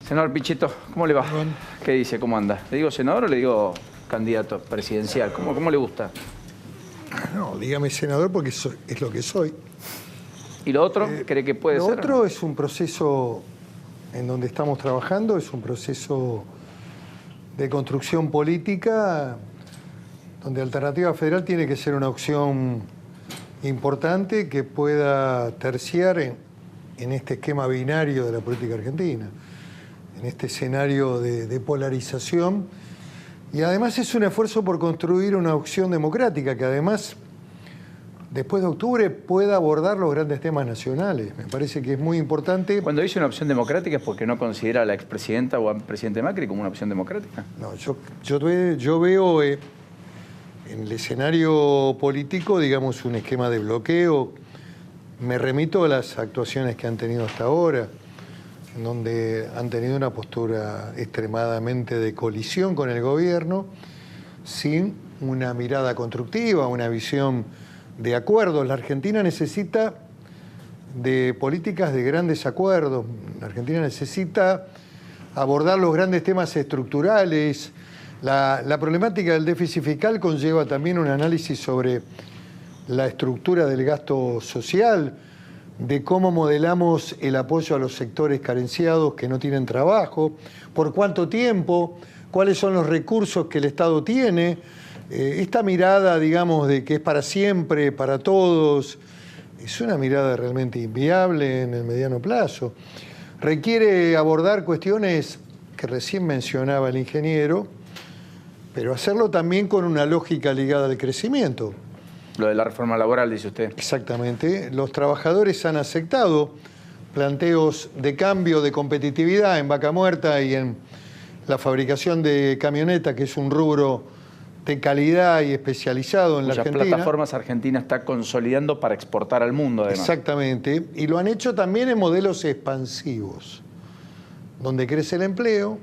Senador Pichetto, ¿cómo le va? Bien. ¿Qué dice? ¿Cómo anda? ¿Le digo senador o le digo candidato presidencial? ¿Cómo le gusta? No, dígame senador porque es lo que soy. ¿Y lo otro? ¿Cree que puede ser? Lo otro es un proceso en donde estamos trabajando, es un proceso de construcción política donde Alternativa Federal tiene que ser una opción importante que pueda terciar en este esquema binario de la política argentina, en este escenario de polarización. Y además es un esfuerzo por construir una opción democrática que además, después de octubre, pueda abordar los grandes temas nacionales. Me parece que es muy importante. Cuando dice una opción democrática es porque no considera a la expresidenta o al presidente Macri como una opción democrática. No, yo veo en el escenario político, digamos, un esquema de bloqueo. Me remito a las actuaciones que han tenido hasta ahora, en donde han tenido una postura extremadamente de colisión con el gobierno, sin una mirada constructiva, una visión de acuerdos. La Argentina necesita de políticas de grandes acuerdos. La Argentina necesita abordar los grandes temas estructurales. La problemática del déficit fiscal conlleva también un análisis sobre la estructura del gasto social, de cómo modelamos el apoyo a los sectores carenciados que no tienen trabajo, por cuánto tiempo, cuáles son los recursos que el Estado tiene. Esta mirada, digamos, de que es para siempre, para todos, es una mirada realmente inviable en el mediano plazo. Requiere abordar cuestiones que recién mencionaba el ingeniero, pero hacerlo también con una lógica ligada al crecimiento. Lo de la reforma laboral, dice usted. Exactamente. Los trabajadores han aceptado planteos de cambio, de competitividad en Vaca Muerta y en la fabricación de camionetas, que es un rubro de calidad y especializado en la Argentina. Muchas plataformas argentinas está consolidando para exportar al mundo, además. Exactamente. Y lo han hecho también en modelos expansivos, donde crece el empleo.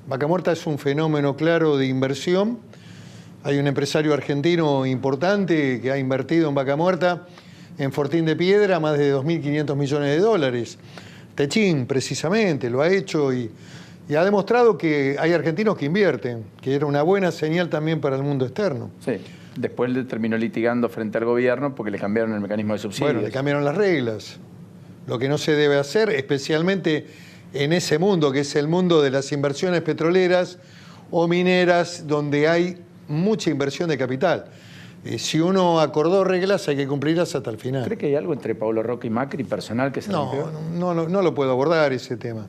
Vaca Muerta es un fenómeno claro de inversión. Hay un empresario argentino importante que ha invertido en Vaca Muerta, en Fortín de Piedra, más de 2.500 millones de dólares. Techín, precisamente, lo ha hecho y ha demostrado que hay argentinos que invierten, que era una buena señal también para el mundo externo. Sí, después le terminó litigando frente al gobierno porque le cambiaron el mecanismo de subsidios. Bueno, le cambiaron las reglas. Lo que no se debe hacer, especialmente en ese mundo, que es el mundo de las inversiones petroleras o mineras, donde hay mucha inversión de capital. Si uno acordó reglas, hay que cumplirlas hasta el final. ¿Cree que hay algo entre Pablo Roca y Macri personal que se rompió? No lo puedo abordar ese tema.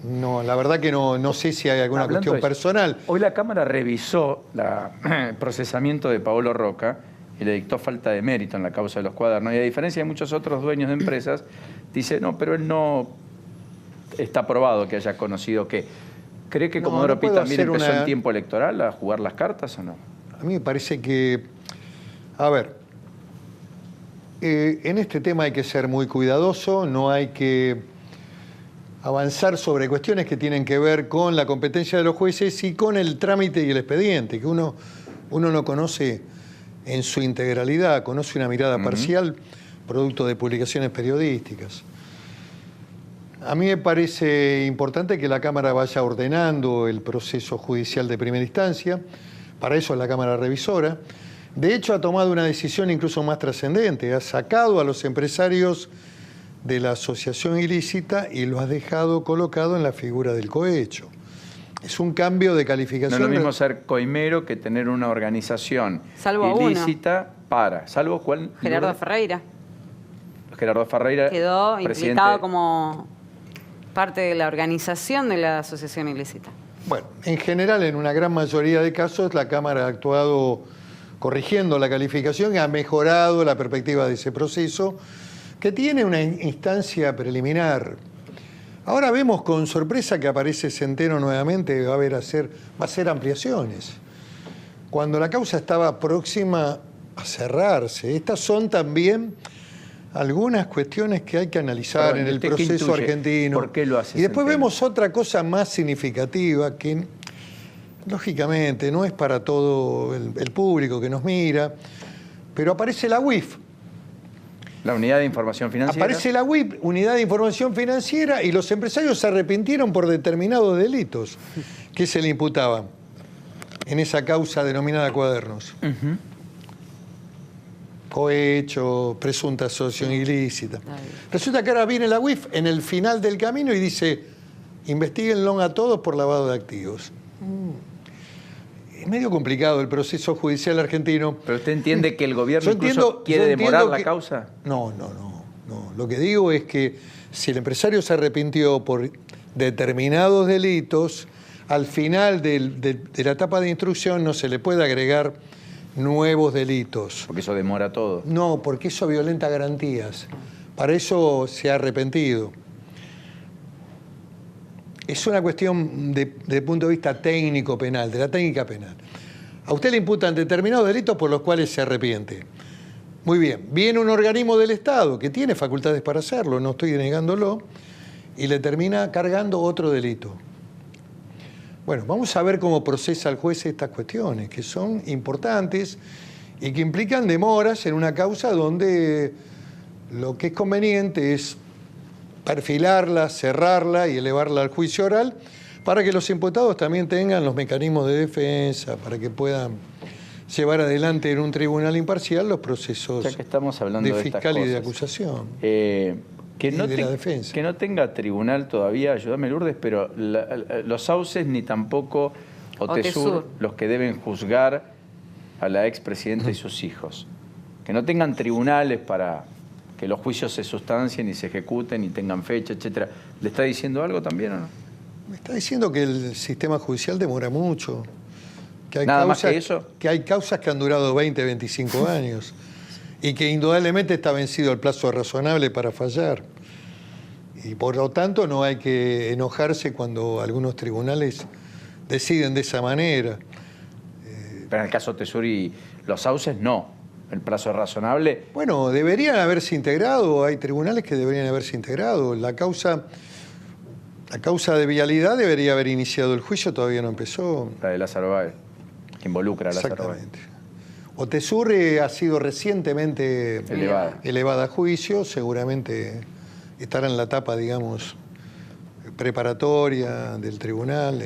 No, la verdad que no sé si hay alguna cuestión personal. Hoy la Cámara revisó el procesamiento de Pablo Roca y le dictó falta de mérito en la causa de los cuadernos. Y a diferencia de muchos otros dueños de empresas, dice, no, pero él no está probado que haya conocido que... ¿Cree que Comodoro Pi también empezó en tiempo electoral a jugar las cartas o no? A mí me parece que... A ver, en este tema hay que ser muy cuidadoso, no hay que avanzar sobre cuestiones que tienen que ver con la competencia de los jueces y con el trámite y el expediente, que uno no conoce en su integralidad, conoce una mirada parcial, producto de publicaciones periodísticas. A mí me parece importante que la Cámara vaya ordenando el proceso judicial de primera instancia, para eso es la Cámara Revisora. De hecho, ha tomado una decisión incluso más trascendente, ha sacado a los empresarios de la asociación ilícita y lo ha dejado colocado en la figura del cohecho. Es un cambio de calificación. No es lo mismo ser coimero que tener una organización salvo ilícita para... ¿Salvo cuál? Gerardo Ferreira. Gerardo Ferreira quedó presidente... implicado como parte de la organización de la asociación ilícita. Bueno, en general, en una gran mayoría de casos, la Cámara ha actuado corrigiendo la calificación y ha mejorado la perspectiva de ese proceso, que tiene una instancia preliminar. Ahora vemos con sorpresa que aparece Centeno nuevamente, va a hacer ampliaciones. Cuando la causa estaba próxima a cerrarse. Estas son también algunas cuestiones que hay que analizar en el proceso argentino. ¿Por qué lo hace? Y después vemos otra cosa más significativa que, lógicamente, no es para todo el público que nos mira, pero aparece la UIF. La unidad de información financiera. Aparece la UIF, Unidad de Información Financiera, y los empresarios se arrepintieron por determinados delitos que se le imputaban en esa causa denominada Cuadernos. Cohecho, presunta asociación ilícita. Resulta que ahora viene la UIF en el final del camino y dice, investíguenlo a todos por lavado de activos. Es medio complicado el proceso judicial argentino. ¿Pero usted entiende que el gobierno incluso quiere demorar la causa? No. Lo que digo es que si el empresario se arrepintió por determinados delitos, al final de la etapa de instrucción no se le puede agregar nuevos delitos. Porque eso demora todo. No, porque eso violenta garantías. Para eso se ha arrepentido. Es una cuestión de punto de vista técnico penal, de la técnica penal. A usted le imputan determinados delitos por los cuales se arrepiente. Muy bien, viene un organismo del Estado que tiene facultades para hacerlo, no estoy negándolo, y le termina cargando otro delito. Bueno, vamos a ver cómo procesa el juez estas cuestiones, que son importantes y que implican demoras en una causa donde lo que es conveniente es perfilarla, cerrarla y elevarla al juicio oral para que los imputados también tengan los mecanismos de defensa, para que puedan llevar adelante en un tribunal imparcial los procesos ya que estamos hablando de de fiscal estas y de cosas, acusación. Que no, de la defensa. Que no tenga tribunal todavía, ayúdame Lourdes, pero los sauces ni tampoco Otesur, los que deben juzgar a la expresidenta y sus hijos. Que no tengan tribunales para que los juicios se sustancien y se ejecuten y tengan fecha, etcétera. ¿Le está diciendo algo también o no? Me está diciendo que el sistema judicial demora mucho. Que hay ¿Nada causas, más que eso? Que hay causas que han durado 20, 25 años. Y que indudablemente está vencido el plazo razonable para fallar. Y por lo tanto no hay que enojarse cuando algunos tribunales deciden de esa manera. Pero en el caso Otesur y los sauces, no. El plazo es razonable. Bueno, deberían haberse integrado, hay tribunales que deberían haberse integrado. La causa de vialidad debería haber iniciado el juicio, todavía no empezó. La de Lázaro Báez, que involucra a Lázaro Báez. Exactamente. Otesur ha sido recientemente elevada a juicio, seguramente estará en la etapa, digamos, preparatoria del tribunal.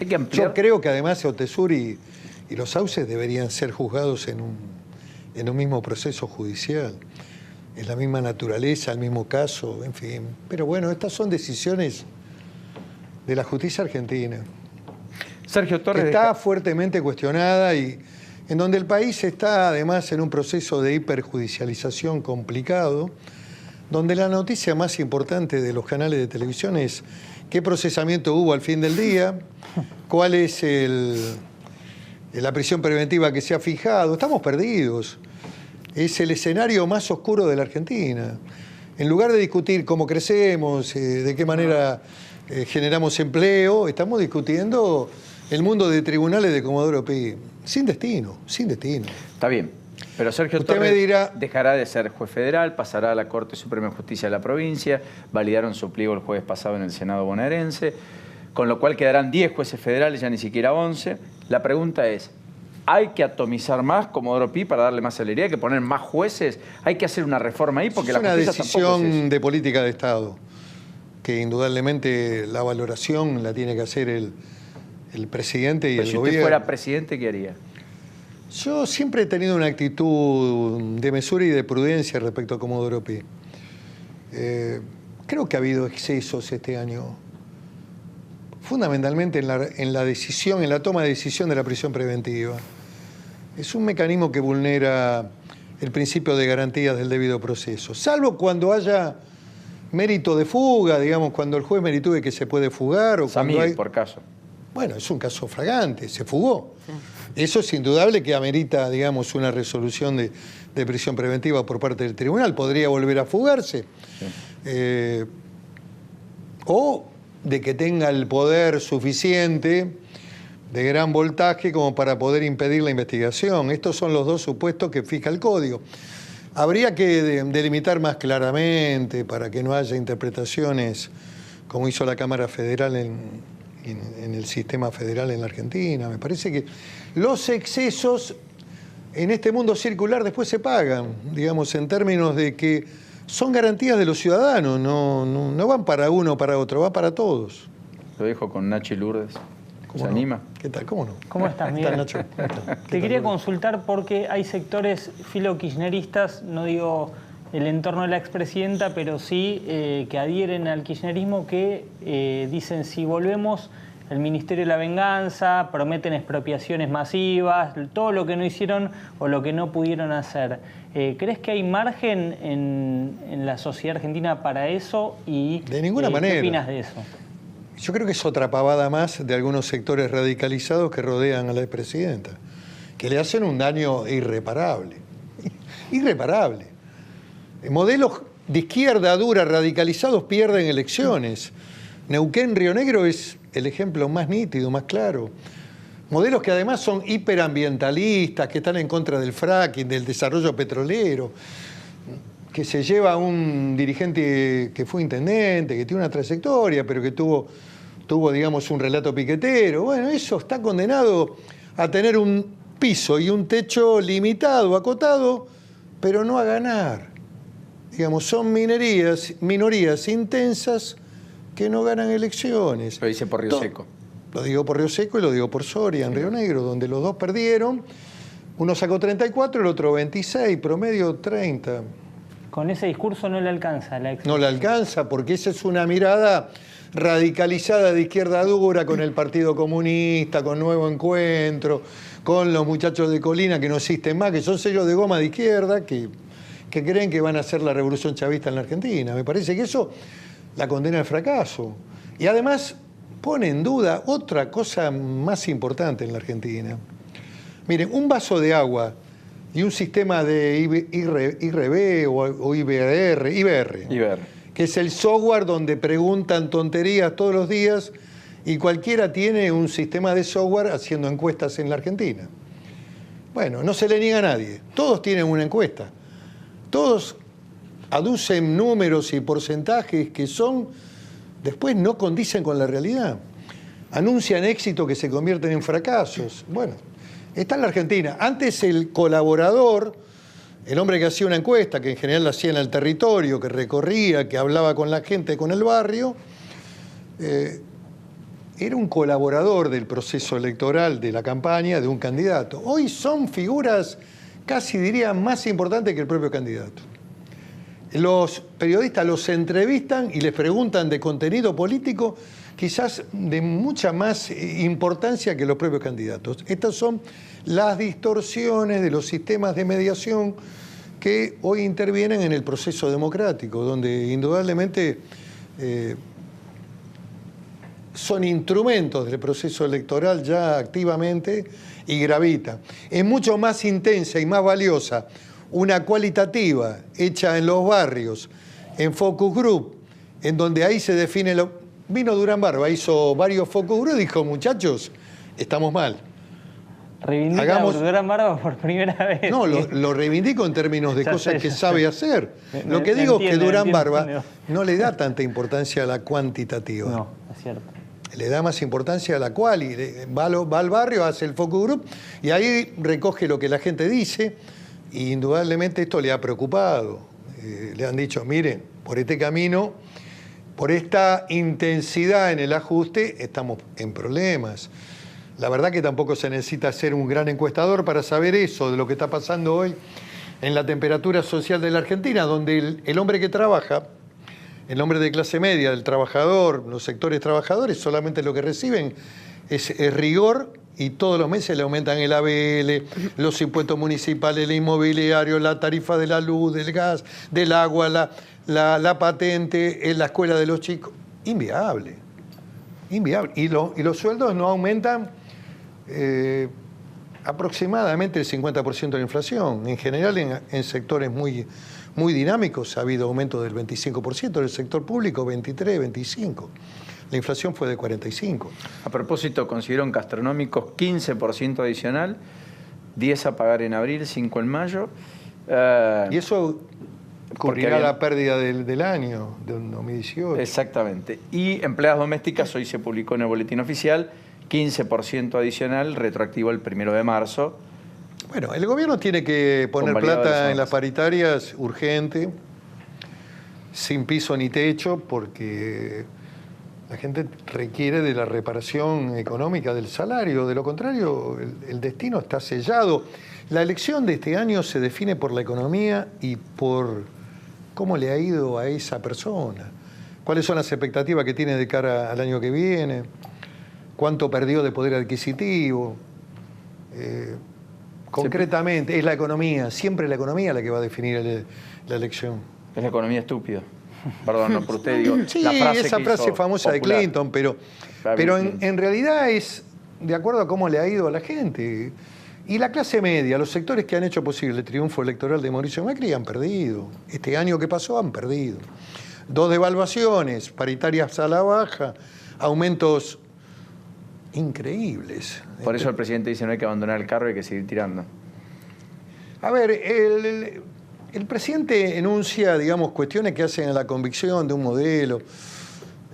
Hay que ampliar. Yo creo que además Otesur y los sauces deberían ser juzgados en un mismo proceso judicial. Es la misma naturaleza, el mismo caso, en fin. Pero bueno, estas son decisiones de la justicia argentina. Sergio Torres Está fuertemente cuestionada y en donde el país está además en un proceso de hiperjudicialización complicado, donde la noticia más importante de los canales de televisión es qué procesamiento hubo al fin del día, cuál es la prisión preventiva que se ha fijado. Estamos perdidos. Es el escenario más oscuro de la Argentina. En lugar de discutir cómo crecemos, de qué manera generamos empleo, estamos discutiendo el mundo de tribunales de Comodoro Pi. Sin destino. Está bien. Pero Sergio Usted Torres me dirá, dejará de ser juez federal, pasará a la Corte Suprema de Justicia de la provincia, validaron su pliego el jueves pasado en el Senado bonaerense, con lo cual quedarán 10 jueces federales, ya ni siquiera 11. La pregunta es, ¿hay que atomizar más Comodoro Pi para darle más celeridad? ¿Hay que poner más jueces? ¿Hay que hacer una reforma ahí? Porque es una justicia tampoco es decisión eso. de política de Estado, que indudablemente la valoración la tiene que hacer el presidente y Pero el si gobierno. usted fuera presidente, ¿qué haría? Yo siempre he tenido una actitud de mesura y de prudencia respecto a Comodoro Pi. Creo que ha habido excesos este año, fundamentalmente en la toma de decisión de la prisión preventiva. Es un mecanismo que vulnera el principio de garantías del debido proceso, salvo cuando haya mérito de fuga, digamos, cuando el juez meritúe que se puede fugar o Samir, cuando hay... por caso. Bueno, es un caso flagrante, se fugó. Sí. Eso es indudable que amerita, digamos, una resolución de prisión preventiva por parte del tribunal. Podría volver a fugarse. Sí. O de que tenga el poder suficiente de gran voltaje como para poder impedir la investigación. Estos son los dos supuestos que fija el código. Habría que delimitar más claramente para que no haya interpretaciones como hizo la Cámara Federal en el sistema federal en la Argentina. Me parece que los excesos en este mundo circular después se pagan, digamos, en términos de que son garantías de los ciudadanos, no van para uno o para otro, va para todos. Lo dejo con Nachi Lourdes. ¿Se no? anima? ¿Qué tal? ¿Cómo no? ¿Cómo estás, Miguel? ¿Qué tal, Nacho? ¿Cómo estás? Te quería consultar porque hay sectores filo-kirchneristas, no digo el entorno de la expresidenta, pero sí que adhieren al kirchnerismo, que dicen si volvemos el Ministerio de la Venganza, prometen expropiaciones masivas, todo lo que no hicieron o lo que no pudieron hacer. ¿Crees que hay margen en la sociedad argentina para eso? Y, de ninguna manera. ¿Qué opinas de eso? Yo creo que es otra pavada más de algunos sectores radicalizados que rodean a la expresidenta, que le hacen un daño irreparable. Irreparable. Modelos de izquierda dura radicalizados pierden elecciones. Neuquén, Río Negro es el ejemplo más nítido, más claro. Modelos que además son hiperambientalistas, que están en contra del fracking, del desarrollo petrolero, que se lleva a un dirigente que fue intendente, que tiene una trayectoria, pero que tuvo, digamos, un relato piquetero. Bueno, eso está condenado a tener un piso y un techo limitado, acotado, pero no a ganar. Digamos, son minorías intensas que no ganan elecciones. Lo dice por Río Seco. Lo digo por Río Seco y lo digo por Soria, en Río Negro, donde los dos perdieron. Uno sacó 34, el otro 26, promedio 30. Con ese discurso no le alcanza la No le alcanza porque esa es una mirada radicalizada de izquierda dura con el Partido Comunista, con Nuevo Encuentro, con los muchachos de Colina que no existen más, que son sellos de goma de izquierda que creen que van a hacer la revolución chavista en la Argentina. Me parece que eso la condena al fracaso. Y además pone en duda otra cosa más importante en la Argentina. Miren, un vaso de agua y un sistema de IRB o IBR, que es el software donde preguntan tonterías todos los días y cualquiera tiene un sistema de software haciendo encuestas en la Argentina. Bueno, no se le niega a nadie. Todos tienen una encuesta. Todos aducen números y porcentajes que después no condicen con la realidad. Anuncian éxitos que se convierten en fracasos. Bueno, está en la Argentina. Antes el colaborador, el hombre que hacía una encuesta, que en general la hacía en el territorio, que recorría, que hablaba con la gente, con el barrio, era un colaborador del proceso electoral, de la campaña, de un candidato. Hoy son figuras, casi diría, más importantes que el propio candidato. Los periodistas los entrevistan y les preguntan de contenido político, quizás de mucha más importancia que los propios candidatos. Estas son las distorsiones de los sistemas de mediación que hoy intervienen en el proceso democrático, donde indudablemente son instrumentos del proceso electoral ya activamente y gravitan. Es mucho más intensa y más valiosa una cualitativa hecha en los barrios, en focus group, en donde ahí se define Vino Durán Barba, hizo varios focus group y dijo, muchachos, estamos mal. ¿Reivindica Durán Barba por primera vez? No, lo reivindico en términos de cosas que sabe hacer. Lo que digo es que Durán Barba no le da tanta importancia a la cuantitativa. No, es cierto. Le da más importancia a la cual y va al barrio, hace el focus group y ahí recoge lo que la gente dice. Y indudablemente esto le ha preocupado. Le han dicho, miren, por este camino, por esta intensidad en el ajuste, estamos en problemas. La verdad que tampoco se necesita ser un gran encuestador para saber eso, de lo que está pasando hoy en la temperatura social de la Argentina, donde el hombre que trabaja, el hombre de clase media, el trabajador, los sectores trabajadores, solamente lo que reciben es rigor. Y todos los meses le aumentan el ABL, los impuestos municipales, el inmobiliario, la tarifa de la luz, del gas, del agua, la patente, en la escuela de los chicos. Inviable. Inviable. Y los sueldos no aumentan aproximadamente el 50% de la inflación. En general, en sectores muy, muy dinámicos ha habido aumento del 25%, en el sector público 23, 25%. La inflación fue de 45%. A propósito, consiguieron gastronómicos 15% adicional, 10 a pagar en abril, 5 en mayo. Y eso cubrirá la pérdida del año, de 2018. Exactamente. Y empleadas domésticas, hoy se publicó en el boletín oficial, 15% adicional, retroactivo el 1 de marzo. Bueno, el gobierno tiene que poner Convalidado de plata las en las normas. paritarias urgente, sin piso ni techo, porque la gente requiere de la reparación económica del salario. De lo contrario, el destino está sellado. La elección de este año se define por la economía y por cómo le ha ido a esa persona. ¿Cuáles son las expectativas que tiene de cara al año que viene? ¿Cuánto perdió de poder adquisitivo? Concretamente, es la economía, siempre la economía la que va a definir la elección. Es la economía estúpida. Perdón, no por usted, digo. Sí, la frase esa que frase hizo famosa popular. de Clinton, pero en realidad es de acuerdo a cómo le ha ido a la gente. Y la clase media, los sectores que han hecho posible el triunfo electoral de Mauricio Macri han perdido. Este año que pasó han perdido. 2 devaluaciones, paritarias a la baja, aumentos increíbles. Por eso el presidente dice no hay que abandonar el carro, hay que seguir tirando. A ver, el presidente enuncia, digamos, cuestiones que hacen a la convicción de un modelo.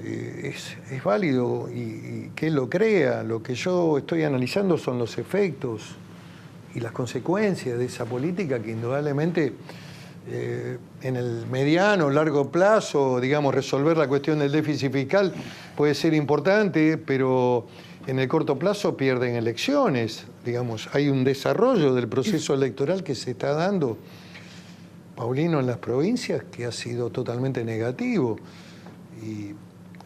Es válido y que él lo crea. Lo que yo estoy analizando son los efectos y las consecuencias de esa política que indudablemente en el mediano, largo plazo, digamos, resolver la cuestión del déficit fiscal puede ser importante, pero en el corto plazo pierden elecciones. Digamos, hay un desarrollo del proceso electoral que se está dando, Paulino, en las provincias que ha sido totalmente negativo. Y,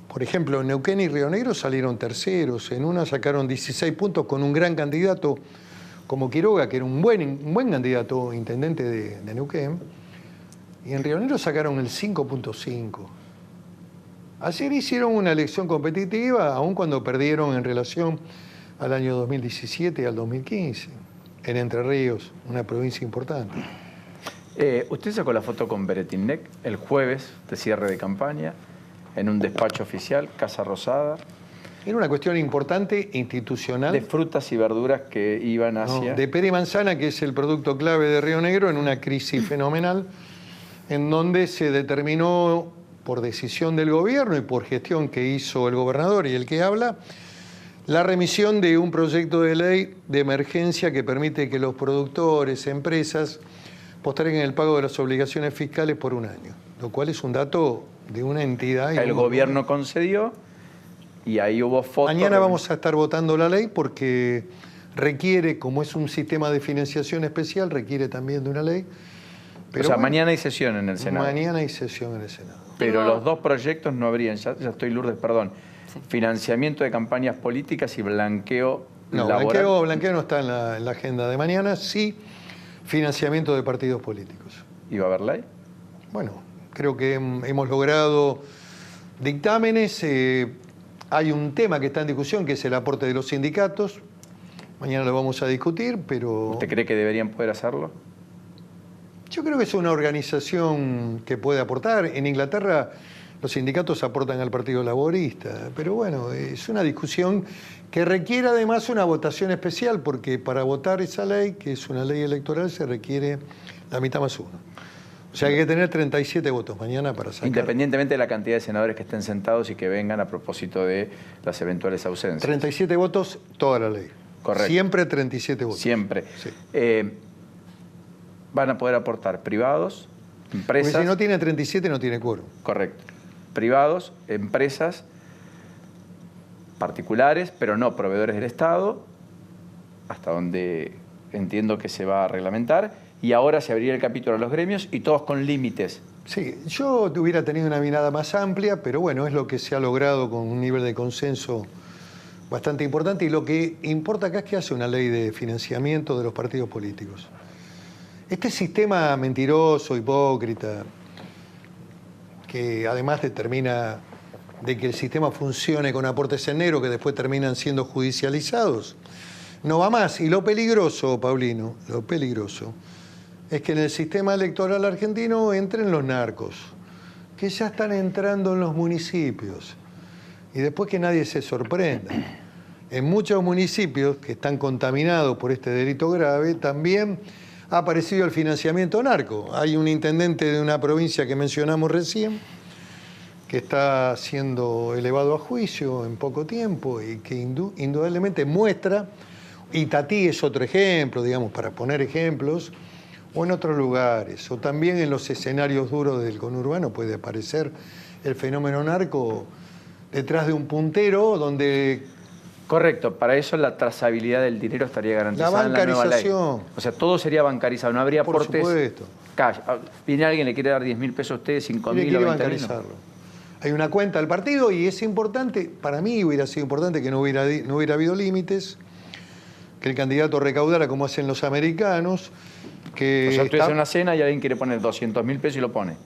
por ejemplo, Neuquén y Río Negro salieron terceros. En una sacaron 16 puntos con un gran candidato como Quiroga, que era un buen candidato intendente de Neuquén. Y en Río Negro sacaron el 5.5. Ayer hicieron una elección competitiva, aun cuando perdieron en relación al año 2017 y al 2015, en Entre Ríos, una provincia importante. Usted sacó la foto con Beretilnec el jueves de cierre de campaña, en un despacho oficial, Casa Rosada, Era una cuestión importante, institucional. de frutas y verduras que iban hacia... De pera y manzana, que es el producto clave de Río Negro, en una crisis fenomenal, en donde se determinó, por decisión del gobierno y por gestión que hizo el gobernador y el que habla, la remisión de un proyecto de ley de emergencia que permite que los productores, empresas, posterguen el pago de las obligaciones fiscales por un año, lo cual es un dato de una entidad. El gobierno concedió y ahí hubo fotos... Mañana vamos a estar votando la ley porque requiere, como es un sistema de financiación especial, requiere también de una ley. Pero o sea, bueno, mañana hay sesión en el Senado. mañana hay sesión en el Senado. Pero los dos proyectos no habrían, ya estoy Lourdes, perdón, financiamiento de campañas políticas y blanqueo No, laboral. blanqueo no está en la agenda de mañana, sí financiamiento de partidos políticos. ¿Y va a haber ley? Bueno, creo que hemos logrado dictámenes. Hay un tema que está en discusión, que es el aporte de los sindicatos. Mañana lo vamos a discutir, pero... ¿Usted cree que deberían poder hacerlo? Yo creo que es una organización que puede aportar. En Inglaterra los sindicatos aportan al Partido Laborista, pero bueno, es una discusión que requiere además una votación especial, porque para votar esa ley, que es una ley electoral, se requiere la mitad más uno. O sea, hay que tener 37 votos mañana para sacar. Independientemente de la cantidad de senadores que estén sentados y que vengan a propósito de las eventuales ausencias. 37 votos, toda la ley. Correcto. Siempre 37 votos. Siempre. Sí. Van a poder aportar privados, Porque empresas... si no tiene 37 no tiene quórum. Correcto. Privados, empresas, particulares, pero no proveedores del Estado, hasta donde entiendo que se va a reglamentar, y ahora se abriría el capítulo a los gremios y todos con límites. Sí, yo hubiera tenido una mirada más amplia, pero bueno, es lo que se ha logrado con un nivel de consenso bastante importante, y lo que importa acá es que hace una ley de financiamiento de los partidos políticos. Este sistema mentiroso, hipócrita, que además determina de que el sistema funcione con aportes en negro que después terminan siendo judicializados, no va más. Y lo peligroso, Paulino, lo peligroso, es que en el sistema electoral argentino entren los narcos, que ya están entrando en los municipios, y después que nadie se sorprenda. En muchos municipios que están contaminados por este delito grave, también ha aparecido el financiamiento narco. Hay un intendente de una provincia que mencionamos recién, que está siendo elevado a juicio en poco tiempo y que indudablemente muestra Itatí es otro ejemplo, digamos, para poner ejemplos, o en otros lugares, o también en los escenarios duros del conurbano puede aparecer el fenómeno narco detrás de un puntero donde... Correcto, para eso la trazabilidad del dinero estaría garantizada en la nueva ley. bancarización. O sea, todo sería bancarizado, no habría Por aportes supuesto. cash. Viene alguien, le quiere dar 10.000 pesos a ustedes, 5.000 o 20.000. bancarizarlo. Hay una cuenta al partido y es importante, para mí hubiera sido importante que no hubiera habido límites, que el candidato recaudara como hacen los americanos, que... O sea, tú haces una cena y alguien quiere poner 200.000 pesos y lo pone.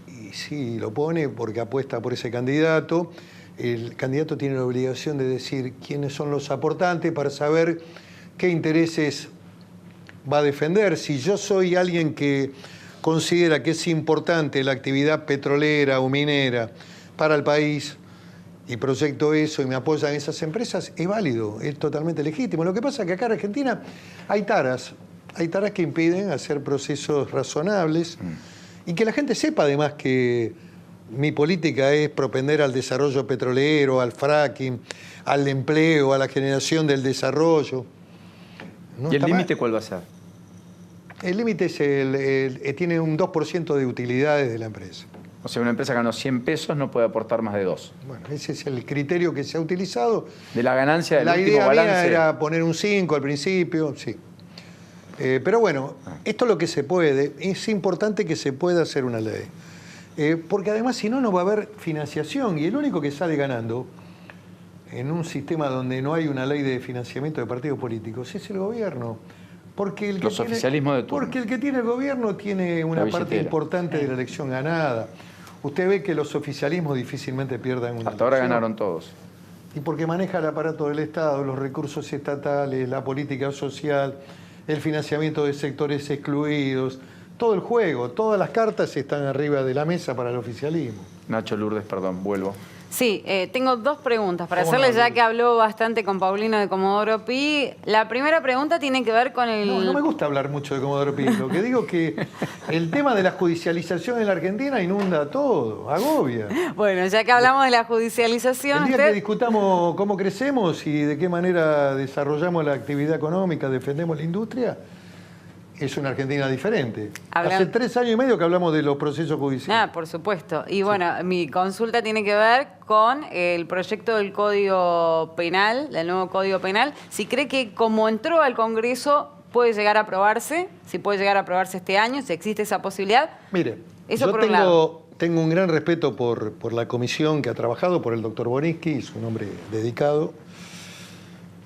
Y sí, lo pone porque apuesta por ese candidato. El candidato tiene la obligación de decir quiénes son los aportantes para saber qué intereses va a defender. Si yo soy alguien que considera que es importante la actividad petrolera o minera para el país y proyecto eso y me apoyan esas empresas, es válido, es totalmente legítimo. Lo que pasa es que acá en Argentina hay taras que impiden hacer procesos razonables y que la gente sepa además que mi política es propender al desarrollo petrolero, al fracking, al empleo, a la generación del desarrollo. ¿Y el límite cuál va a ser? El límite es tiene un 2% de utilidades de la empresa. O sea, una empresa que ganó 100 pesos no puede aportar más de 2. Bueno, ese es el criterio que se ha utilizado. De la ganancia del último balance. La idea mía era poner un 5 al principio, sí. Pero bueno, esto es lo que se puede. Es importante que se pueda hacer una ley. Porque además, si no, no va a haber financiación. Y el único que sale ganando en un sistema donde no hay una ley de financiamiento de partidos políticos es el gobierno. Porque el oficialismos de turno. Porque el que tiene el gobierno tiene una parte importante de la elección ganada. Usted ve que los oficialismos difícilmente pierdan una Hasta ahora ganaron todos. Y porque maneja el aparato del Estado, los recursos estatales, la política social, el financiamiento de sectores excluidos, todo el juego, todas las cartas están arriba de la mesa para el oficialismo. Nacho Lourdes, perdón, vuelvo. Sí, tengo dos preguntas para hacerle, ya que habló bastante con Paulino de Comodoro Pi. La primera pregunta tiene que ver con el... No me gusta hablar mucho de Comodoro Pi. Lo que digo es que el tema de la judicialización en la Argentina inunda todo, agobia. Bueno, ya que hablamos de la judicialización... El día que discutamos cómo crecemos y de qué manera desarrollamos la actividad económica, defendemos la industria... Es una Argentina diferente. Hace 3 años y medio que hablamos de los procesos judiciales. Por supuesto. Y bueno, mi consulta tiene que ver con el proyecto del Código Penal, del nuevo Código Penal. Si cree que como entró al Congreso puede llegar a aprobarse, si puede llegar a aprobarse este año, si existe esa posibilidad. Mire, eso yo por un lado. tengo un gran respeto por la comisión que ha trabajado, por el doctor Boninsky, es un hombre dedicado.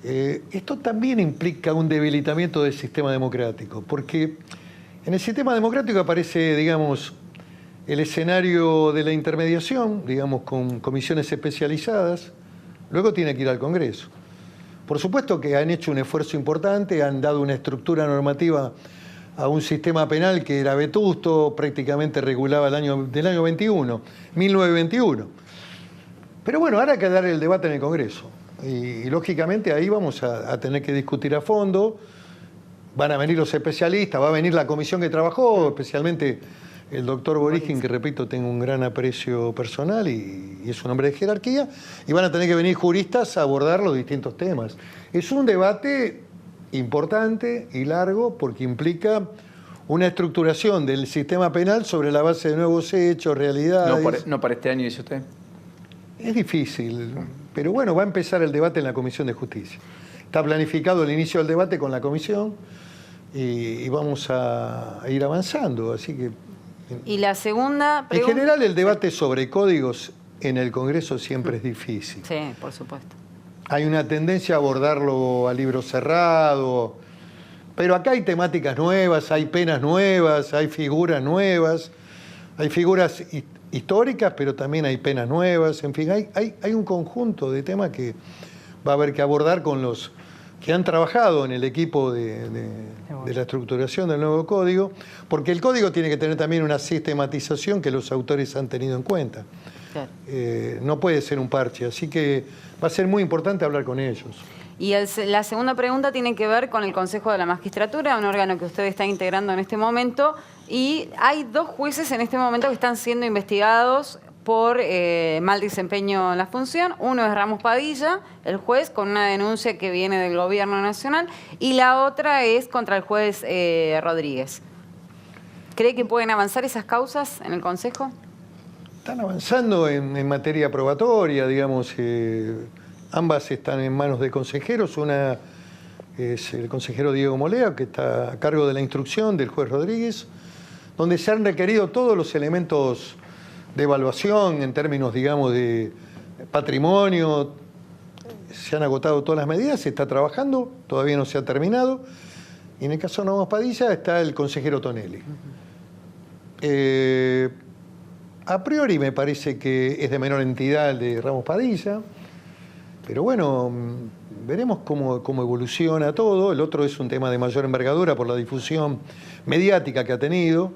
Esto también implica un debilitamiento del sistema democrático, porque en el sistema democrático aparece, digamos, el escenario de la intermediación, digamos, con comisiones especializadas, luego tiene que ir al Congreso. Por supuesto que han hecho un esfuerzo importante, han dado una estructura normativa a un sistema penal que era vetusto, prácticamente regulaba del año 1921. Pero bueno, ahora hay que dar el debate en el Congreso. Y lógicamente ahí vamos a tener que discutir a fondo, van a venir los especialistas, va a venir la comisión que trabajó, especialmente el doctor Boriskin, que repito, tengo un gran aprecio personal y es un hombre de jerarquía, y van a tener que venir juristas a abordar los distintos temas. Es un debate importante y largo porque implica una estructuración del sistema penal sobre la base de nuevos hechos, realidades. ¿No para este año, dice usted? Es difícil, pero bueno, va a empezar el debate en la Comisión de Justicia. Está planificado el inicio del debate con la Comisión y vamos a ir avanzando, así que... Y la segunda pregunta... En general, el debate sobre códigos en el Congreso siempre es difícil. Sí, por supuesto. Hay una tendencia a abordarlo a libro cerrado, pero acá hay temáticas nuevas, hay penas nuevas, hay figuras nuevas, hay figuras históricas, pero también hay penas nuevas, en fin, hay un conjunto de temas que va a haber que abordar con los que han trabajado en el equipo de la estructuración del nuevo código, porque el código tiene que tener también una sistematización que los autores han tenido en cuenta. Claro. No puede ser un parche, así que va a ser muy importante hablar con ellos. Y la segunda pregunta tiene que ver con el Consejo de la Magistratura, un órgano que usted está integrando en este momento, y hay 2 jueces en este momento que están siendo investigados por mal desempeño en la función. Uno es Ramos Padilla, el juez, con una denuncia que viene del Gobierno Nacional, y la otra es contra el juez Rodríguez. ¿Cree que pueden avanzar esas causas en el Consejo? Están avanzando en materia probatoria, digamos. Ambas están en manos de consejeros. Una es el consejero Diego Molea, que está a cargo de la instrucción del juez Rodríguez, donde se han requerido todos los elementos de evaluación en términos, digamos, de patrimonio. Se han agotado todas las medidas, se está trabajando, todavía no se ha terminado. Y en el caso de Ramos Padilla está el consejero Tonelli. A priori me parece que es de menor entidad el de Ramos Padilla, pero bueno, veremos cómo evoluciona todo. El otro es un tema de mayor envergadura por la difusión mediática que ha tenido.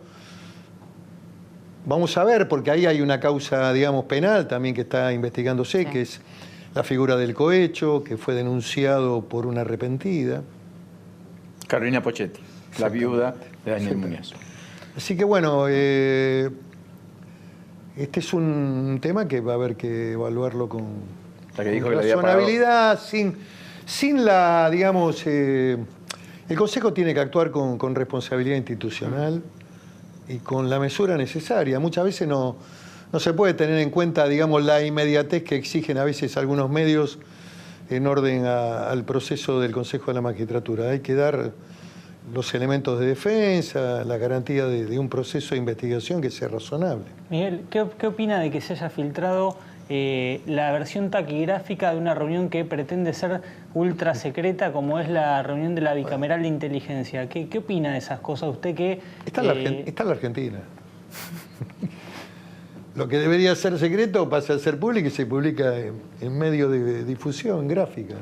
Vamos a ver, porque ahí hay una causa, digamos, penal también que está investigándose, que es la figura del cohecho, que fue denunciado por una arrepentida. Carolina Pochetti, la viuda de Daniel Muñoz. Así que bueno, este es un tema que va a haber que evaluarlo con La que dijo que le había razonabilidad, sin la, digamos, el Consejo tiene que actuar con responsabilidad institucional y con la mesura necesaria. Muchas veces no se puede tener en cuenta, digamos, la inmediatez que exigen a veces algunos medios en orden al proceso del Consejo de la Magistratura. Hay que dar los elementos de defensa, la garantía de un proceso de investigación que sea razonable. Miguel, ¿qué opina de que se haya filtrado la versión taquigráfica de una reunión que pretende ser ultra secreta, como es la reunión de la bicameral de inteligencia? ¿Qué opina de esas cosas? Usted que... Está en la Argentina. Lo que debería ser secreto pasa a ser público y se publica en medio de difusión gráfica.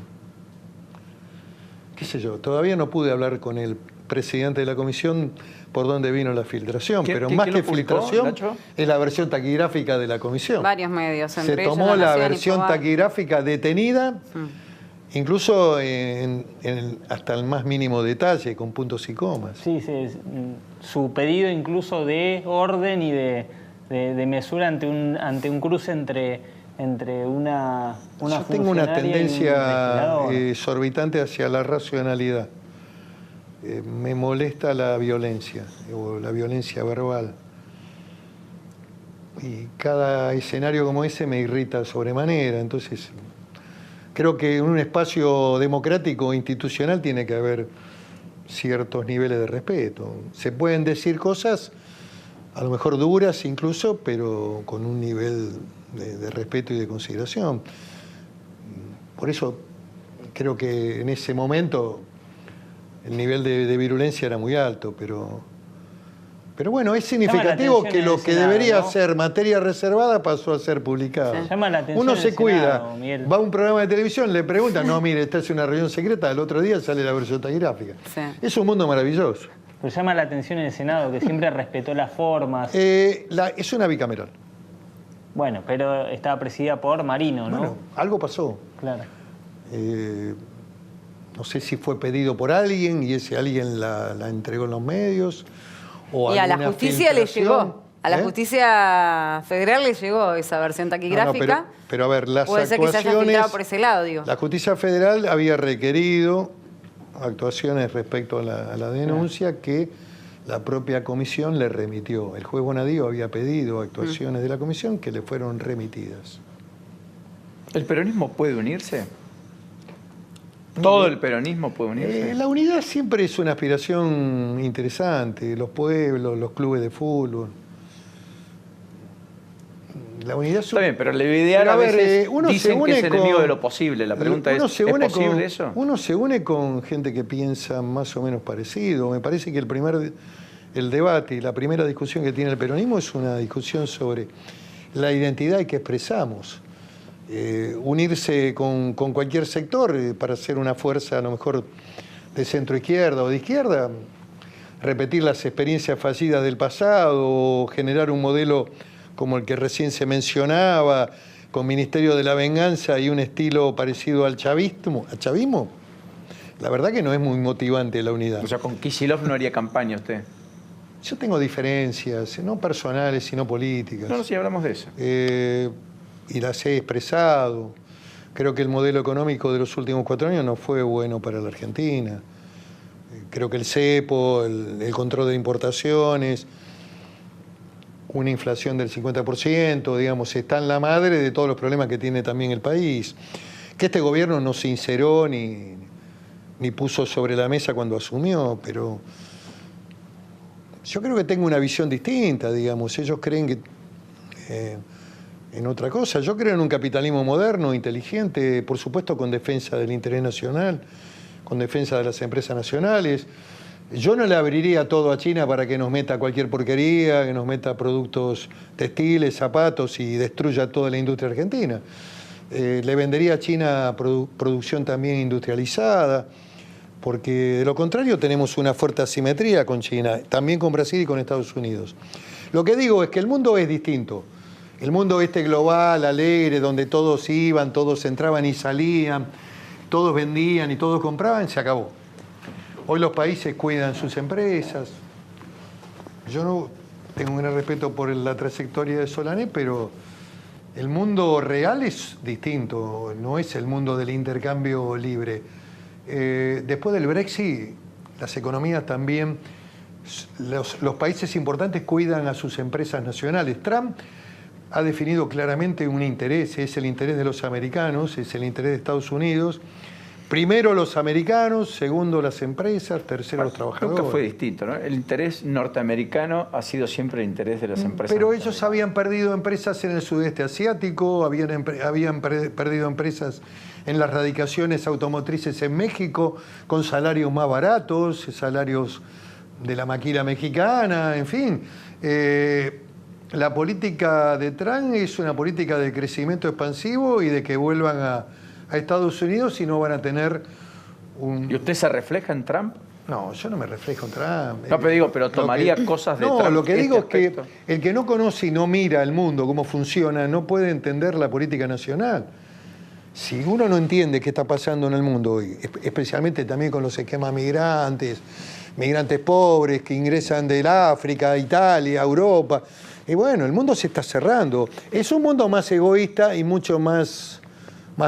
¿Qué sé yo? Todavía no pude hablar con el presidente de la comisión por dónde vino la filtración, pero más que filtración es la versión taquigráfica de la comisión. Varios medios, entre Se ellos tomó la Nación y versión Infobae. taquigráfica detenida, incluso hasta el más mínimo detalle, con puntos y comas. Sí, su pedido incluso de orden y de mesura ante un cruce entre una Yo tengo una funcionaria y un tendencia legislador. exorbitante hacia la racionalidad. Me molesta la violencia, o la violencia verbal. Y cada escenario como ese me irrita sobremanera. Entonces, creo que en un espacio democrático institucional tiene que haber ciertos niveles de respeto. Se pueden decir cosas, a lo mejor duras incluso, pero con un nivel de respeto y de consideración. Por eso creo que en ese momento el nivel de virulencia era muy alto, pero bueno, es significativo que lo que debería ser materia reservada pasó a ser publicado. Sí. Llama la atención Uno se el cuida, Senado, Miguel. va a un programa de televisión, le preguntan, no, mire, esta es una reunión secreta, el otro día sale la versión taquigráfica. Sí. Es un mundo maravilloso. Pero llama la atención el Senado, que siempre respetó las formas. Es una bicameral. Bueno, pero estaba presidida por Marino, ¿no? Bueno, algo pasó. Claro. No sé si fue pedido por alguien y ese alguien la entregó en los medios. O Y a la alguna justicia le filtración. llegó. A la justicia federal le llegó esa versión taquigráfica. No, pero a ver, las Puede ser que se haya filtrado por ese lado, digo. La justicia federal había requerido actuaciones respecto a la denuncia que la propia comisión le remitió. El juez Bonadío había pedido actuaciones de la comisión que le fueron remitidas. ¿El peronismo puede unirse? ¿Todo el peronismo puede unirse? La unidad siempre es una aspiración interesante. Los pueblos, los clubes de fútbol. La unidad Está bien, pero el ideal Pero, a veces uno dicen se une que es enemigo con- de lo posible. La pregunta Uno es, se ¿es une posible eso? Uno se une con gente que piensa más o menos parecido. Me parece que el debate y la primera discusión que tiene el peronismo es una discusión sobre la identidad que expresamos. Unirse con cualquier sector para ser una fuerza a lo mejor de centro izquierda o de izquierda, repetir las experiencias fallidas del pasado o generar un modelo como el que recién se mencionaba, con Ministerio de la Venganza y un estilo parecido al chavismo, la verdad que no es muy motivante la unidad. O sea, con Kicillof no haría campaña usted. Yo tengo diferencias, no personales, sino políticas. No, sí, hablamos de eso. Y las he expresado. Creo que el modelo económico de los últimos 4 años no fue bueno para la Argentina. Creo que el cepo, el control de importaciones, una inflación del 50%, digamos, está en la madre de todos los problemas que tiene también el país. Que este gobierno no se sinceró ni puso sobre la mesa cuando asumió, pero yo creo que tengo una visión distinta, digamos. Ellos creen que en otra cosa. Yo creo en un capitalismo moderno, inteligente, por supuesto con defensa del interés nacional, con defensa de las empresas nacionales. Yo no le abriría todo a China para que nos meta cualquier porquería, que nos meta productos textiles, zapatos y destruya toda la industria argentina. Le vendería a China producción también industrializada, porque de lo contrario tenemos una fuerte asimetría con China, también con Brasil y con Estados Unidos. Lo que digo es que el mundo es distinto. El mundo global, alegre, donde todos iban, todos entraban y salían, todos vendían y todos compraban, se acabó. Hoy los países cuidan sus empresas. Yo no tengo un gran respeto por la trayectoria de Solanet, pero el mundo real es distinto, no es el mundo del intercambio libre. Después del Brexit, las economías también, los países importantes cuidan a sus empresas nacionales. Trump ha definido claramente un interés, es el interés de los americanos, es el interés de Estados Unidos. Primero los americanos, segundo las empresas, tercero los trabajadores. Nunca fue distinto, ¿no? El interés norteamericano ha sido siempre el interés de las empresas. Pero ellos habían perdido empresas en el sudeste asiático, habían perdido empresas en las radicaciones automotrices en México, con salarios más baratos, salarios de la maquila mexicana, en fin. La política de Trump es una política de crecimiento expansivo y de que vuelvan a Estados Unidos y no van a tener un... ¿Y usted se refleja en Trump? No, yo no me reflejo en Trump. No, pero tomaría cosas de Trump. No, lo que digo es que aspecto. El que no conoce y no mira el mundo, cómo funciona, no puede entender la política nacional. Si uno no entiende qué está pasando en el mundo hoy, especialmente también con los esquemas migrantes pobres que ingresan del África, Italia, Europa, y bueno, el mundo se está cerrando. Es un mundo más egoísta y mucho más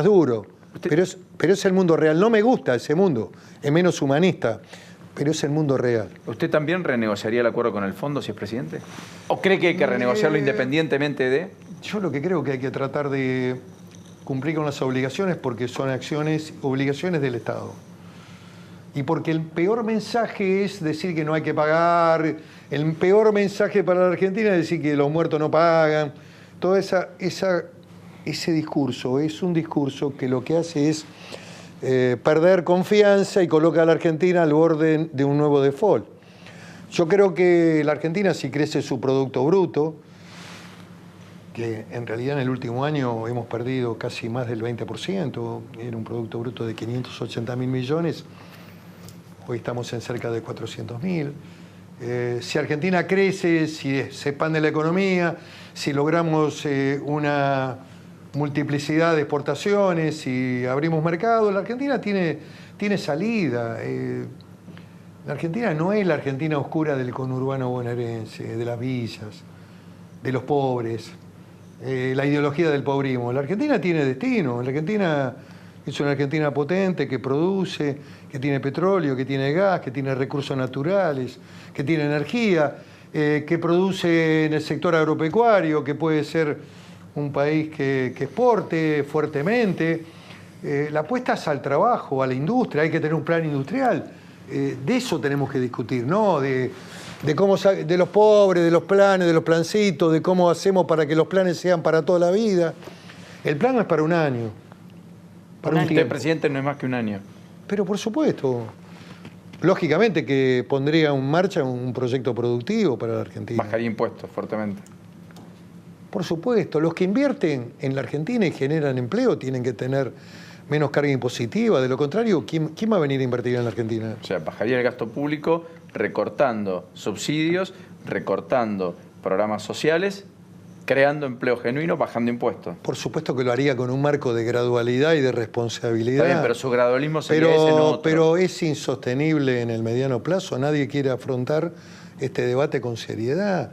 duro. Pero es el mundo real. No me gusta ese mundo, es menos humanista, pero es el mundo real. ¿Usted también renegociaría el acuerdo con el fondo si es presidente? ¿O cree que hay que renegociarlo independientemente de...? Yo lo que creo que hay que tratar de cumplir con las obligaciones porque son obligaciones del Estado. Y porque el peor mensaje es decir que no hay que pagar, el peor mensaje para la Argentina es decir que los muertos no pagan. Todo ese discurso es un discurso que lo que hace es perder confianza y coloca a la Argentina al borde de un nuevo default. Yo creo que la Argentina, si crece su Producto Bruto, que en realidad en el último año hemos perdido casi más del 20%, era un Producto Bruto de 580.000 millones, hoy estamos en cerca de 400.000. Si Argentina crece, si se expande la economía, si logramos una multiplicidad de exportaciones, si abrimos mercado, la Argentina tiene salida. La Argentina no es la Argentina oscura del conurbano bonaerense, de las villas, de los pobres, la ideología del pobrismo. La Argentina tiene destino. La Argentina es una Argentina potente que produce, que tiene petróleo, que tiene gas, que tiene recursos naturales, que tiene energía, que produce en el sector agropecuario, que puede ser un país que exporte fuertemente. La apuesta es al trabajo, a la industria, hay que tener un plan industrial. De eso tenemos que discutir, ¿no? De los pobres, de los planes, de los plancitos, de cómo hacemos para que los planes sean para toda la vida. El plan no es para un año, para un tiempo. Usted, presidente, no es más que un año. Pero por supuesto, lógicamente que pondría en marcha un proyecto productivo para la Argentina. Bajaría impuestos fuertemente. Por supuesto, los que invierten en la Argentina y generan empleo tienen que tener menos carga impositiva. De lo contrario, ¿quién va a venir a invertir en la Argentina? O sea, bajaría el gasto público recortando subsidios, recortando programas sociales, creando empleo genuino, bajando impuestos. Por supuesto que lo haría con un marco de gradualidad y de responsabilidad. Está bien, pero su gradualismo sería ese, no otro. Pero es insostenible en el mediano plazo. Nadie quiere afrontar este debate con seriedad.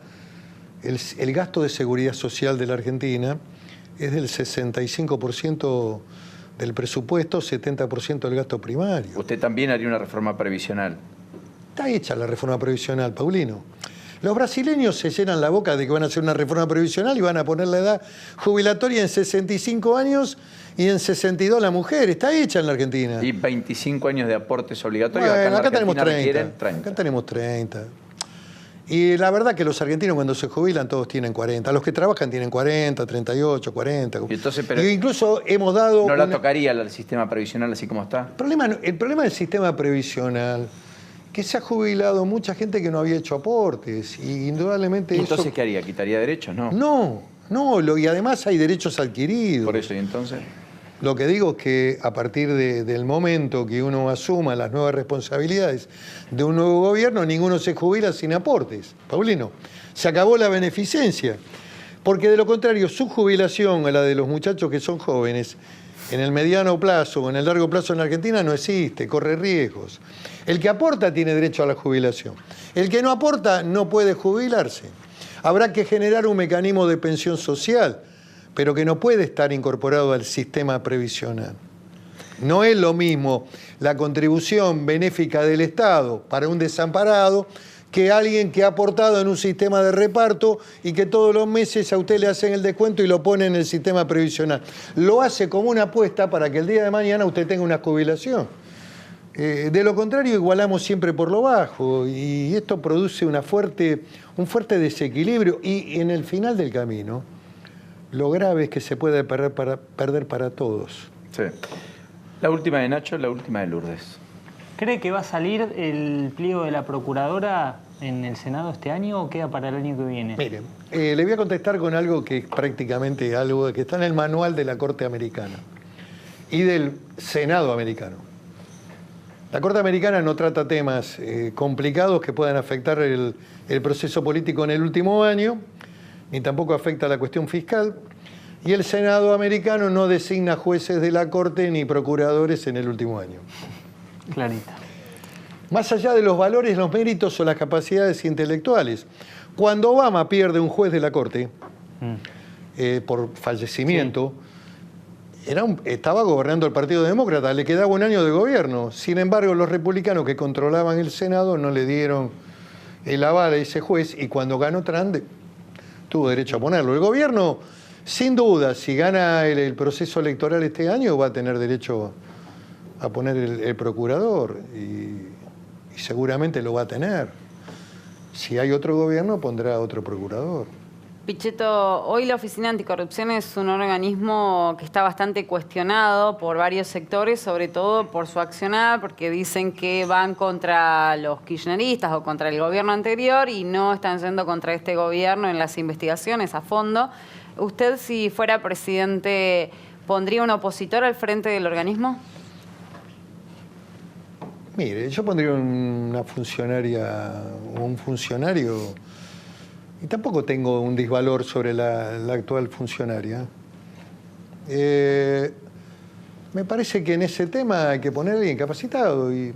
El gasto de seguridad social de la Argentina es del 65% del presupuesto, 70% del gasto primario. Usted también haría una reforma previsional. Está hecha la reforma previsional, Paulino. Los brasileños se llenan la boca de que van a hacer una reforma previsional y van a poner la edad jubilatoria en 65 años y en 62 la mujer. Está hecha en la Argentina. Y 25 años de aportes obligatorios. Bueno, acá en la tenemos Argentina 30. requieren 30. Acá tenemos 30. Y la verdad que los argentinos cuando se jubilan todos tienen 40. Los que trabajan tienen 40, 38, 40. Y entonces, pero y incluso hemos dado... ¿no la tocaría el sistema previsional así como está? El problema del sistema previsional que se ha jubilado mucha gente que no había hecho aportes. Y indudablemente ¿Y entonces eso... qué haría? ¿Quitaría derechos? No. No, y además hay derechos adquiridos. Por eso, ¿y entonces? Lo que digo es que a partir del momento que uno asuma las nuevas responsabilidades de un nuevo gobierno, ninguno se jubila sin aportes. Paulino, se acabó la beneficencia. Porque de lo contrario, su jubilación a la de los muchachos que son jóvenes, en el mediano plazo o en el largo plazo en la Argentina no existe, corre riesgos. El que aporta tiene derecho a la jubilación. El que no aporta no puede jubilarse. Habrá que generar un mecanismo de pensión social, pero que no puede estar incorporado al sistema previsional. No es lo mismo la contribución benéfica del Estado para un desamparado que alguien que ha aportado en un sistema de reparto y que todos los meses a usted le hacen el descuento y lo pone en el sistema previsional. Lo hace como una apuesta para que el día de mañana usted tenga una jubilación. De lo contrario, igualamos siempre por lo bajo y esto produce un fuerte desequilibrio y en el final del camino lo grave es que se puede perder para todos. Sí. La última de Nacho, la última de Lourdes. ¿Cree que va a salir el pliego de la Procuradora en el Senado este año o queda para el año que viene? Miren, le voy a contestar con algo que es prácticamente algo que está en el manual de la Corte Americana y del Senado americano. La Corte Americana no trata temas complicados que puedan afectar el proceso político en el último año, ni tampoco afecta la cuestión fiscal, y el Senado americano no designa jueces de la Corte ni procuradores en el último año. Clarita. Más allá de los valores, los méritos o las capacidades intelectuales, cuando Obama pierde un juez de la Corte por fallecimiento, estaba gobernando el Partido Demócrata, le quedaba un año de gobierno. Sin embargo, los republicanos que controlaban el Senado no le dieron el aval a ese juez y cuando ganó Trump tuvo derecho a ponerlo. El gobierno, sin duda, si gana el proceso electoral este año, va a tener derecho a poner el procurador y seguramente lo va a tener. Si hay otro gobierno, pondrá otro procurador. Pichetto, hoy la Oficina Anticorrupción es un organismo que está bastante cuestionado por varios sectores, sobre todo por su accionar, porque dicen que van contra los kirchneristas o contra el gobierno anterior y no están yendo contra este gobierno en las investigaciones a fondo. ¿Usted, si fuera presidente, pondría un opositor al frente del organismo? Mire, yo pondría una funcionaria o un funcionario, y tampoco tengo un disvalor sobre la actual funcionaria. Me parece que en ese tema hay que poner a alguien capacitado y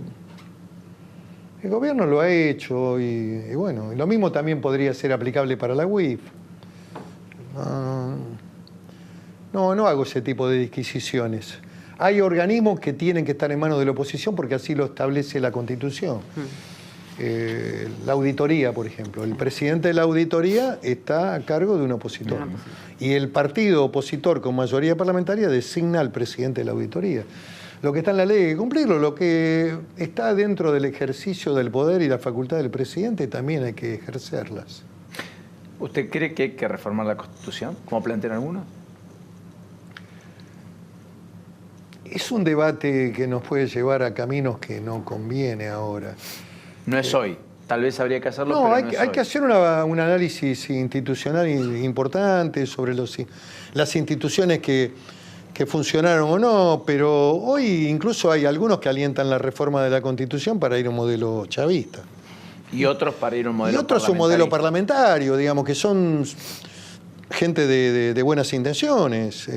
el gobierno lo ha hecho y bueno, lo mismo también podría ser aplicable para la UIF. No hago ese tipo de disquisiciones. Hay organismos que tienen que estar en manos de la oposición porque así lo establece la Constitución. La auditoría, por ejemplo. El presidente de la auditoría está a cargo de un opositor. Y el partido opositor con mayoría parlamentaria designa al presidente de la auditoría. Lo que está en la ley hay que cumplirlo. Lo que está dentro del ejercicio del poder y la facultad del presidente también hay que ejercerlas. ¿Usted cree que hay que reformar la Constitución, como plantean algunos? Es un debate que nos puede llevar a caminos que no conviene ahora. No es hoy. Tal vez habría que hacerlo, No, pero hay, no es hay hoy. que hacer un análisis institucional importante sobre las instituciones que funcionaron o no, pero hoy incluso hay algunos que alientan la reforma de la Constitución para ir a un modelo chavista. Y otros para ir a un modelo Y otros un modelo parlamentario, digamos, que son gente de buenas intenciones.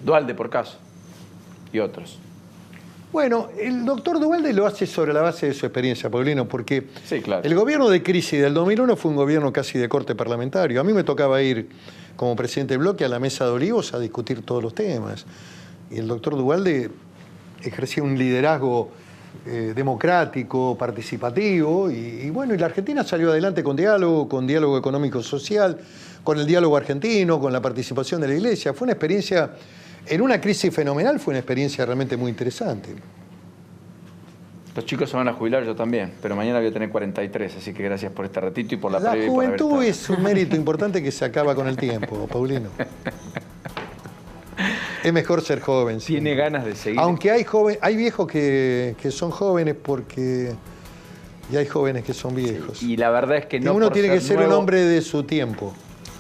Dualde, por caso. Y otros. Bueno, el doctor Duhalde lo hace sobre la base de su experiencia, Paulino, porque Sí, claro. el gobierno de crisis del 2001 fue un gobierno casi de corte parlamentario. A mí me tocaba ir como presidente del bloque a la mesa de Olivos a discutir todos los temas. Y el doctor Duhalde ejercía un liderazgo democrático, participativo, y bueno, y la Argentina salió adelante con diálogo económico-social, con el diálogo argentino, con la participación de la Iglesia. Fue una experiencia, en una crisis fenomenal, fue una experiencia realmente muy interesante. Los chicos se van a jubilar, yo también, pero mañana voy a tener 43, así que gracias por este ratito y por la La previa y por haber juventud estado. es un mérito importante que se acaba con el tiempo, Paulino. Es mejor ser joven. Sí. Tiene ganas de seguir. Aunque hay viejos que son jóvenes y hay jóvenes que son viejos. Y la verdad es que Y no uno por tiene que ser un nuevo- hombre de su tiempo.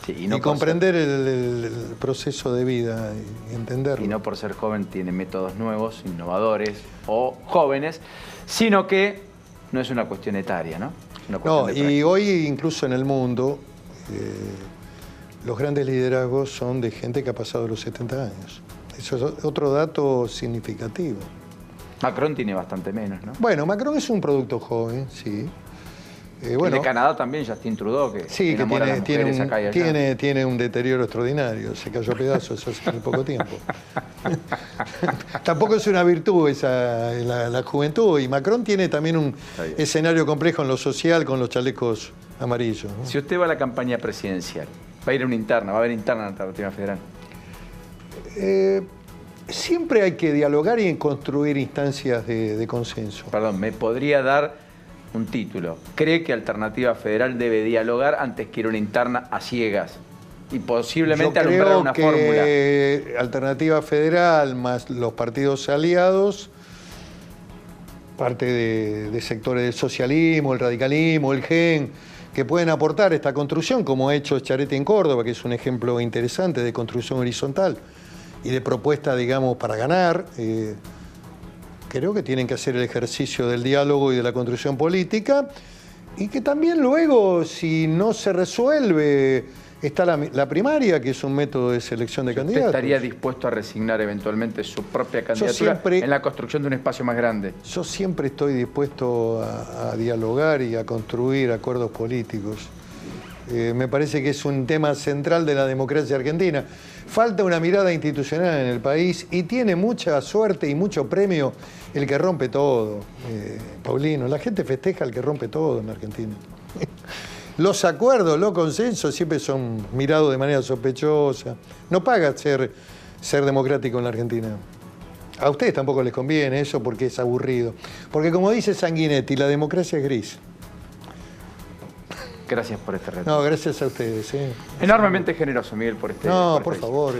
Sí, Y, no por comprender el proceso de vida y entenderlo. y no por ser joven tiene métodos nuevos, innovadores o jóvenes, sino que no es una cuestión etaria, ¿no? Es una cuestión No, de y práctica. hoy incluso en el mundo los grandes liderazgos son de gente que ha pasado los 70 años. Eso es otro dato significativo. Macron tiene bastante menos, ¿no? Bueno, Macron es un producto joven, sí. El de Canadá también, Justin Trudeau, que Sí, que enamora a las mujeres acá y allá. tiene un deterioro extraordinario. Se cayó a pedazos hace muy poco tiempo. Tampoco es una virtud la juventud. Y Macron tiene también un bien. escenario complejo en lo social con los chalecos amarillos, ¿no? Si usted va a la campaña presidencial, va a ir a una interna, va a haber interna en la Alternativa Federal. Siempre hay que dialogar y construir instancias de consenso. Perdón, ¿me podría dar un título? ¿Cree que Alternativa Federal debe dialogar antes que ir a una interna a ciegas? Y posiblemente Yo alumbrar creo una que fórmula. Alternativa Federal más los partidos aliados, parte de sectores del socialismo, el radicalismo, el GEN, que pueden aportar esta construcción, como ha hecho Schiaretti en Córdoba, que es un ejemplo interesante de construcción horizontal y de propuesta, digamos, para ganar. Creo que tienen que hacer el ejercicio del diálogo y de la construcción política, y que también luego, si no se resuelve, está la primaria, que es un método de selección de ¿Usted candidatos. estaría dispuesto a resignar eventualmente su propia candidatura siempre- en la construcción de un espacio más grande? Yo siempre estoy dispuesto a dialogar y a construir acuerdos políticos. Me parece que es un tema central de la democracia argentina. Falta una mirada institucional en el país y tiene mucha suerte y mucho premio el que rompe todo, Paulino. La gente festeja al que rompe todo en Argentina. Los acuerdos, los consensos siempre son mirados de manera sospechosa. No paga ser democrático en la Argentina. A ustedes tampoco les conviene eso porque es aburrido. Porque como dice Sanguinetti, la democracia es gris. Gracias por este reto. No, gracias a ustedes. Enormemente generoso, Miguel, por este No, por por esta favor.